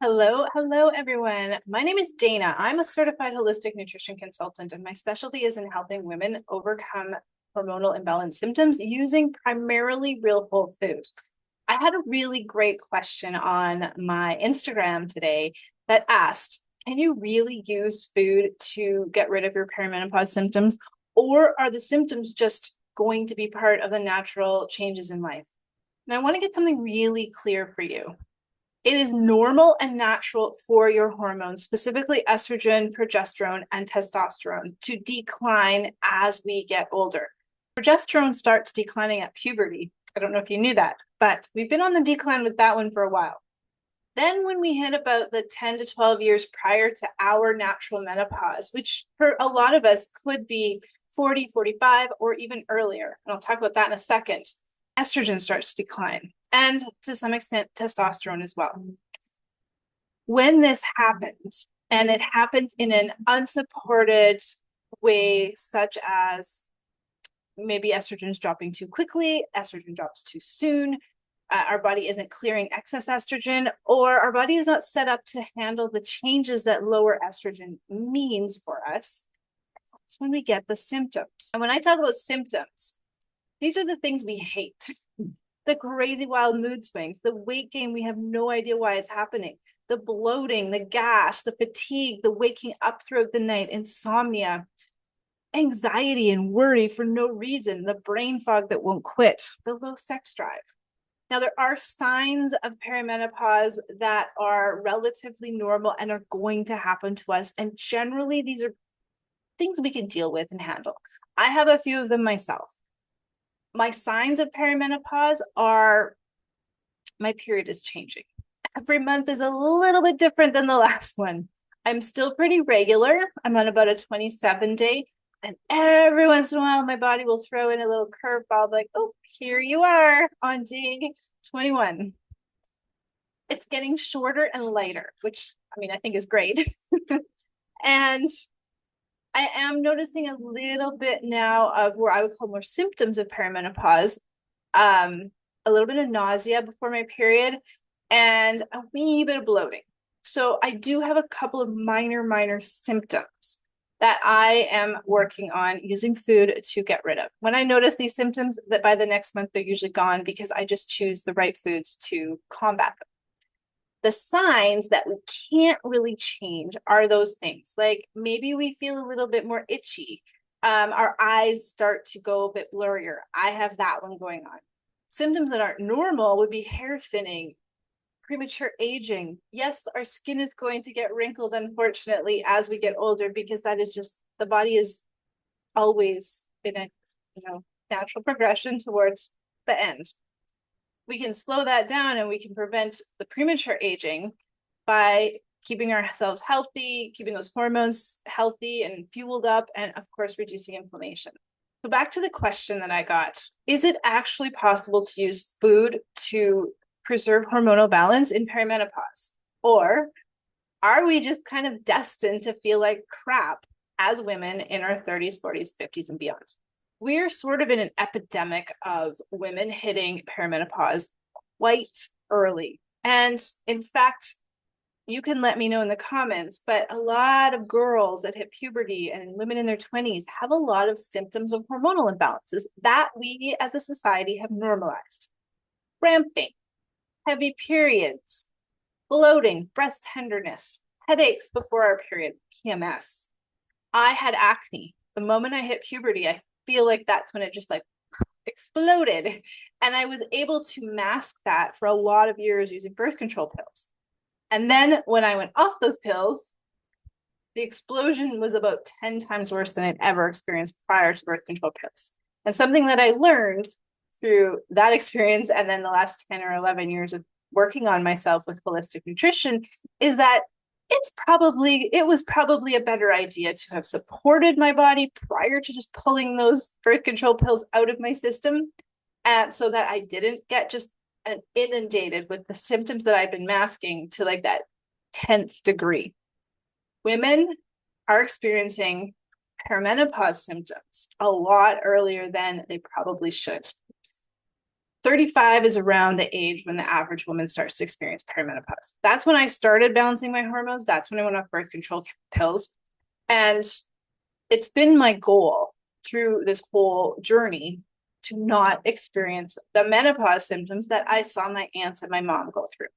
Hello, everyone. My name is Dana. I'm a certified holistic nutrition consultant, and my specialty is in helping women overcome hormonal imbalance symptoms using primarily real whole food. I had a really great question on my Instagram today that asked, can you really use food to get rid of your perimenopause symptoms, or are the symptoms just going to be part of the natural changes in life? And I want to get something really clear for you. It is normal and natural for your hormones, specifically estrogen, progesterone, and testosterone, to decline as we get older. Progesterone starts declining at puberty. I don't know if you knew that, but we've been on the decline with that one for a while. Then when we hit about the 10 to 12 years prior to our natural menopause, which for a lot of us could be 40, 45, or even earlier, and I'll talk about that in a second, estrogen starts to decline, and to some extent, testosterone as well. When this happens, and it happens in an unsupported way, such as maybe estrogen is dropping too quickly, estrogen drops too soon, our body isn't clearing excess estrogen, or our body is not set up to handle the changes that lower estrogen means for us, that's when we get the symptoms. And when I talk about symptoms, these are the things we hate. The crazy wild mood swings, the weight gain, we have no idea why it's happening, the bloating, the gas, the fatigue, the waking up throughout the night, insomnia, anxiety and worry for no reason, the brain fog that won't quit, the low sex drive. Now, there are signs of perimenopause that are relatively normal and are going to happen to us. And generally, these are things we can deal with and handle. I have a few of them myself. My signs of perimenopause are my period is changing. Every month is a little bit different than the last one. I'm still pretty regular. I'm on about a 27-day. And every once in a while, my body will throw in a little curveball, like, oh, here you are on day 21. It's getting shorter and lighter, which I think is great. And I am noticing a little bit now of where I would call more symptoms of perimenopause, a little bit of nausea before my period, and a wee bit of bloating. So I do have a couple of minor symptoms that I am working on using food to get rid of. When I notice these symptoms, that by the next month, they're usually gone because I just choose the right foods to combat them. The signs that we can't really change are those things. Like maybe we feel a little bit more itchy. Our eyes start to go a bit blurrier. I have that one going on. Symptoms that aren't normal would be hair thinning, premature aging. Yes, our skin is going to get wrinkled, unfortunately, as we get older, because that is just, the body is always in a natural progression towards the end. We can slow that down and we can prevent the premature aging by keeping ourselves healthy, keeping those hormones healthy and fueled up, and of course, reducing inflammation. So back to the question that I got, is it actually possible to use food to preserve hormonal balance in perimenopause? Or are we just kind of destined to feel like crap as women in our 30s, 40s, 50s, and beyond? We're sort of in an epidemic of women hitting perimenopause quite early. And in fact, you can let me know in the comments, but a lot of girls that hit puberty and women in their 20s have a lot of symptoms of hormonal imbalances that we as a society have normalized. Cramping, heavy periods, bloating, breast tenderness, headaches before our period, PMS. I had acne. The moment I hit puberty, I feel like that's when it just like exploded. And I was able to mask that for a lot of years using birth control pills. And then when I went off those pills, the explosion was about 10 times worse than I'd ever experienced prior to birth control pills. And something that I learned through that experience and then the last 10 or 11 years of working on myself with holistic nutrition is that it was probably a better idea to have supported my body prior to just pulling those birth control pills out of my system, so that I didn't get just inundated with the symptoms that I've been masking to like that 10th degree. Women are experiencing perimenopause symptoms a lot earlier than they probably should. 35 is around the age when the average woman starts to experience perimenopause. That's when I started balancing my hormones. That's when I went off birth control pills. And it's been my goal through this whole journey to not experience the menopause symptoms that I saw my aunts and my mom go through.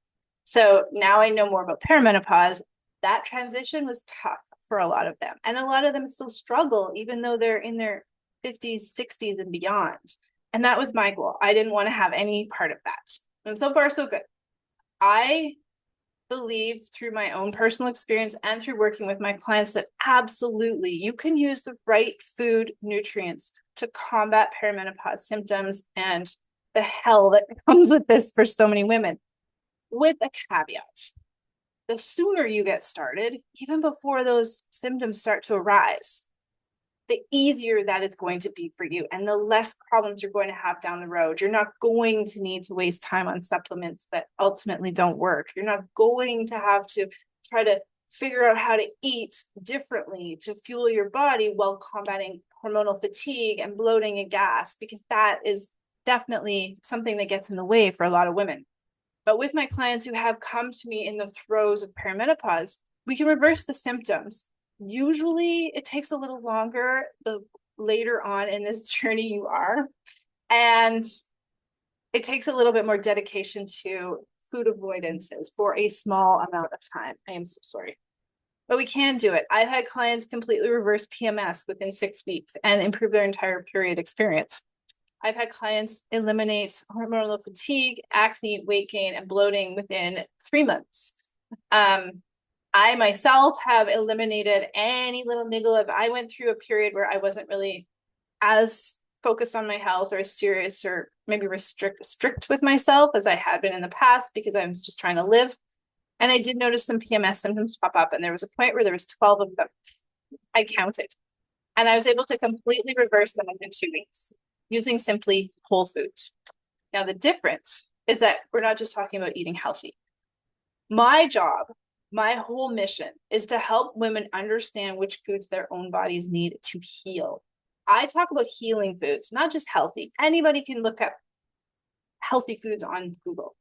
So now I know more about perimenopause. That transition was tough for a lot of them. And a lot of them still struggle, even though they're in their 50s, 60s, and beyond. And that was my goal. I didn't want to have any part of that. And so far, so good. I believe through my own personal experience and through working with my clients that absolutely you can use the right food nutrients to combat perimenopause symptoms and the hell that comes with this for so many women, with a caveat. The sooner you get started, even before those symptoms start to arise, the easier that it's going to be for you and the less problems you're going to have down the road. You're not going to need to waste time on supplements that ultimately don't work. You're not going to have to try to figure out how to eat differently to fuel your body while combating hormonal fatigue and bloating and gas, because that is definitely something that gets in the way for a lot of women. But with my clients who have come to me in the throes of perimenopause, we can reverse the symptoms. Usually it takes a little longer the later on in this journey you are. And it takes a little bit more dedication to food avoidances for a small amount of time. I am so sorry. But we can do it. I've had clients completely reverse PMS within 6 weeks and improve their entire period experience. I've had clients eliminate hormonal fatigue, acne, weight gain, and bloating within 3 months. I myself have eliminated any little niggle of, I went through a period where I wasn't really as focused on my health or as serious or maybe strict with myself as I had been in the past because I was just trying to live. And I did notice some PMS symptoms pop up, and there was a point where there was 12 of them. I counted. And I was able to completely reverse them within 2 weeks using simply whole foods. Now, the difference is that we're not just talking about eating healthy. My job, my whole mission is to help women understand which foods their own bodies need to heal. I talk about healing foods, not just healthy. Anybody can look up healthy foods on Google.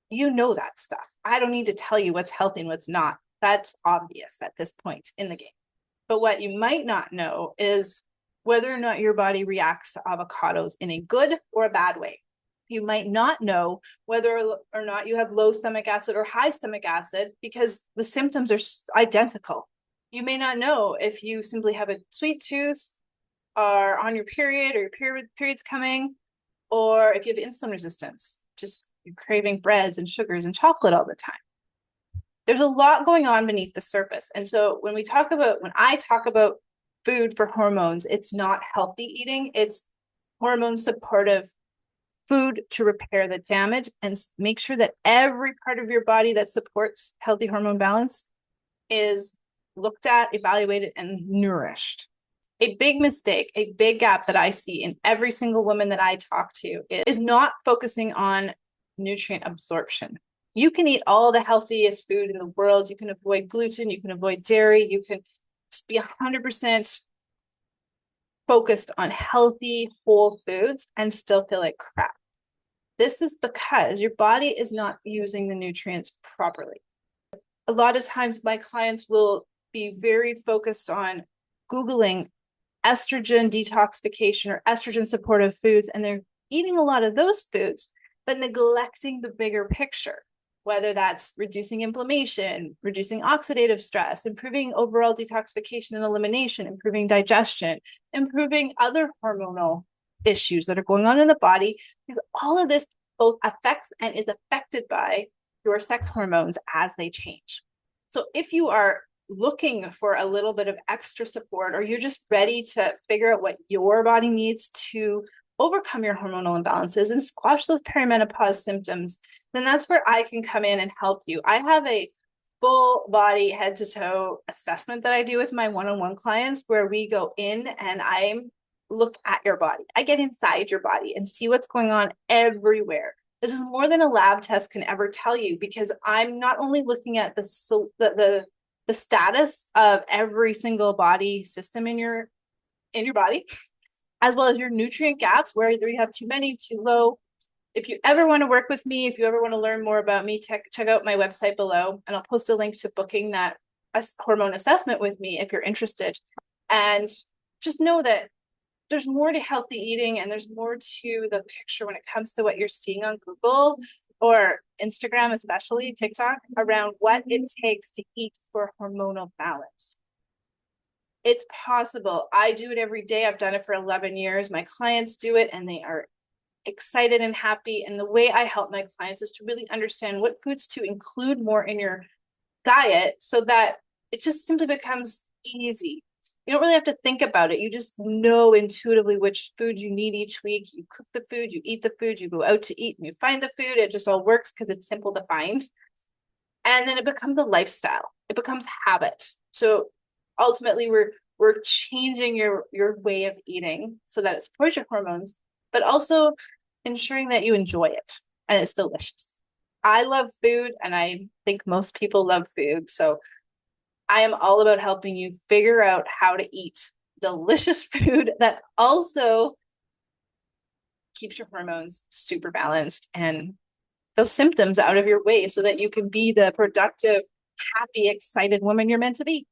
You know that stuff. I don't need to tell you what's healthy and what's not. That's obvious at this point in the game. But what you might not know is whether or not your body reacts to avocados in a good or a bad way. You might not know whether or not you have low stomach acid or high stomach acid because the symptoms are identical. You may not know if you simply have a sweet tooth, are on your period or your period's coming, or if you have insulin resistance, just you're craving breads and sugars and chocolate all the time. There's a lot going on beneath the surface. And so when I talk about food for hormones, it's not healthy eating, it's hormone supportive food to repair the damage and make sure that every part of your body that supports healthy hormone balance is looked at, evaluated, and nourished. A big mistake, a big gap that I see in every single woman that I talk to is not focusing on nutrient absorption. You can eat all the healthiest food in the world. You can avoid gluten, you can avoid dairy, you can just be 100% focused on healthy, whole foods and still feel like crap. This is because your body is not using the nutrients properly. A lot of times my clients will be very focused on Googling estrogen detoxification or estrogen supportive foods, and they're eating a lot of those foods, but neglecting the bigger picture, whether that's reducing inflammation, reducing oxidative stress, improving overall detoxification and elimination, improving digestion, improving other hormonal issues that are going on in the body, because all of this both affects and is affected by your sex hormones as they change. So if you are looking for a little bit of extra support, or you're just ready to figure out what your body needs to overcome your hormonal imbalances and squash those perimenopause symptoms, then that's where I can come in and help you. I have a full body head to toe assessment that I do with my one-on-one clients where we go in and I look at your body. I get inside your body and see what's going on everywhere. This is more than a lab test can ever tell you, because I'm not only looking at the status of every single body system in your body, as well as your nutrient gaps, whether you have too many, too low, If you ever want to work with me, if you ever want to learn more about me, check out my website below, and I'll post a link to booking that hormone assessment with me if you're interested. And just know that there's more to healthy eating, and there's more to the picture when it comes to what you're seeing on Google or Instagram, especially TikTok, around what it takes to eat for hormonal balance. It's possible. I do it every day. I've done it for 11 years. My clients do it, and they are excited and happy. And the way I help my clients is to really understand what foods to include more in your diet so that it just simply becomes easy. You don't really have to think about it. You just know intuitively which food you need each week. You cook the food, you eat the food, you go out to eat and you find the food. It just all works because it's simple to find. And then it becomes a lifestyle. It becomes habit. So ultimately we're changing your way of eating so that it supports your hormones, but also ensuring that you enjoy it and it's delicious. I love food, and I think most people love food. So I am all about helping you figure out how to eat delicious food that also keeps your hormones super balanced and those symptoms out of your way so that you can be the productive, happy, excited woman you're meant to be.